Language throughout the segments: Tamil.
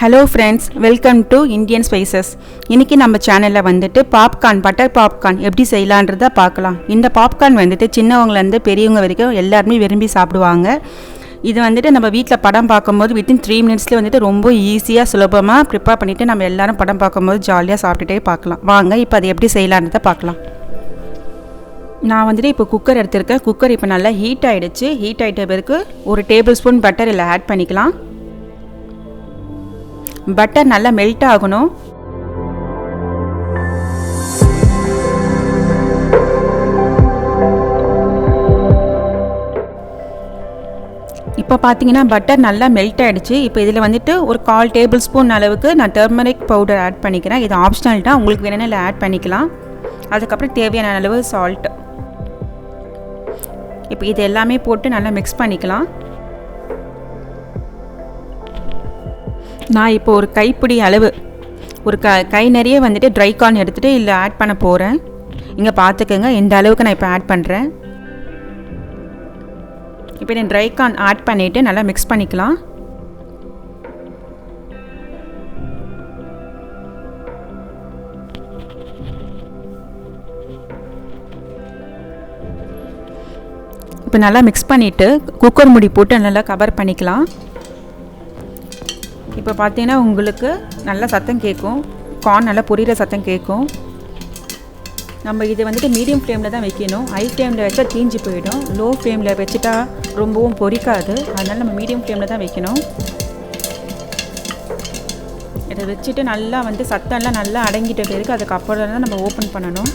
Hello friends, welcome to Indian spices. இன்றைக்கி நம்ம சேனலில் வந்துட்டு பாப்கார்ன், பட்டர் பாப்கார்ன் எப்படி செய்யலான்றதை பார்க்கலாம். இந்த பாப்கார்ன் வந்துட்டு சின்னவங்கலேருந்து பெரியவங்க வரைக்கும் எல்லாருமே விரும்பி சாப்பிடுவாங்க. இது வந்துட்டு நம்ம வீட்டில் படம் பார்க்கும்போது வித்தின் 3 மினிட்ஸ்லேயே வந்துட்டு ரொம்ப ஈஸியாக சுலபமாக ப்ரிப்பேர் பண்ணிவிட்டு நம்ம எல்லோரும் படம் பார்க்கும்போது ஜாலியாக சாப்பிட்டுட்டே பார்க்கலாம். வாங்க இப்போ அதை எப்படி செய்யலான்றதை பார்க்கலாம். நான் வந்துட்டு இப்போ குக்கர் எடுத்திருக்கேன். குக்கர் இப்போ நல்லா ஹீட் ஆகிடுச்சு. ஹீட் ஆகிட்ட பிறகு ஒரு டேபிள் ஸ்பூன் பட்டர் இதில் ஆட் பண்ணிக்கலாம். பட்டர் நல்லா மெல்ட் ஆகணும். இப்போ பார்த்தீங்கன்னா பட்டர் நல்லா மெல்ட் ஆகிடுச்சு. இப்போ இதில் வந்துட்டு ஒரு 1/4 டேபிள் ஸ்பூன் அளவுக்கு நான் டர்மரிக் பவுடர் ஆட் பண்ணிக்கிறேன். இது ஆப்ஷனல் தான், உங்களுக்கு வேணும்னா இல்லை ஆட் பண்ணிக்கலாம். அதுக்கப்புறம் தேவையான அளவு சால்ட். இப்போ இது எல்லாமே போட்டு நல்லா மிக்ஸ் பண்ணிக்கலாம். நான் இப்போ ஒரு கைப்பிடி அளவு, ஒரு கை நிறைய வந்துட்டு ட்ரை கார்ன் எடுத்துகிட்டு இதில் ஆட் பண்ண போகிறேன். இங்கே பார்த்துக்கோங்க, இந்த அளவுக்கு நான் இப்போ ஆட் பண்ணுறேன். இப்போ நான் ட்ரை கார்ன் ஆட் பண்ணிவிட்டு நல்லா மிக்ஸ் பண்ணிக்கலாம். இப்போ நல்லா மிக்ஸ் பண்ணிவிட்டு குக்கர் மூடி போட்டு நல்லா கவர் பண்ணிக்கலாம். இப்போ பார்த்தீங்கன்னா உங்களுக்கு நல்லா சத்தம் கேட்கும், கார்ன் நல்லா பொரியிற சத்தம் கேட்கும். நம்ம இது வந்துட்டு மீடியம் ஃப்ளேமில் தான் வைக்கணும். ஹை ஃப்ளேமில் வச்சா தீஞ்சு போயிடும். லோ ஃப்ளேமில் வச்சுட்டா ரொம்பவும் பொரிக்காது. அதனால் நம்ம மீடியம் ஃப்ளேமில் தான் வைக்கணும். இதை வச்சுட்டு நல்லா வந்து சத்தம்லாம் நல்லா அடங்கிட்ட பிறகு அதுக்கப்புறம் தான் நம்ம ஓப்பன் பண்ணணும்.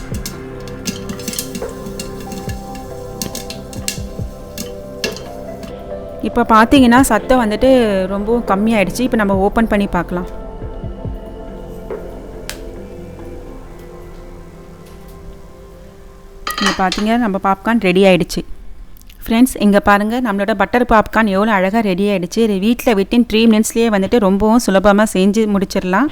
இப்போ பார்த்தீங்கன்னா சத்தம் வந்துட்டு ரொம்பவும் கம்மியாயிடுச்சு. இப்போ நம்ம ஓப்பன் பண்ணி பார்க்கலாம். இங்கே பார்த்தீங்கன்னா நம்ம பாப்கார்ன் ரெடி ஆகிடுச்சு. ஃப்ரெண்ட்ஸ், இங்கே பாருங்கள் நம்மளோட பட்டர் பாப்கார்ன் எவ்வளோ அழகாக ரெடி ஆகிடுச்சு. இது வீட்டில் வித்தின் 3 மினிட்ஸ்லேயே வந்துட்டு ரொம்பவும் சுலபமாக செஞ்சு முடிச்சிடலாம்.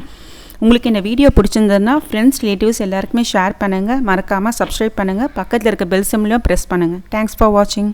உங்களுக்கு இந்த வீடியோ பிடிச்சிருந்ததுன்னா ஃப்ரெண்ட்ஸ், ரிலேட்டிவ்ஸ் எல்லாருக்குமே ஷேர் பண்ணுங்கள். மறக்காமல் சப்ஸ்கிரைப் பண்ணுங்கள். பக்கத்தில் இருக்க பெல் சிம்லையும் ப்ரெஸ் பண்ணுங்கள். தேங்க்ஸ் ஃபார் வாட்சிங்.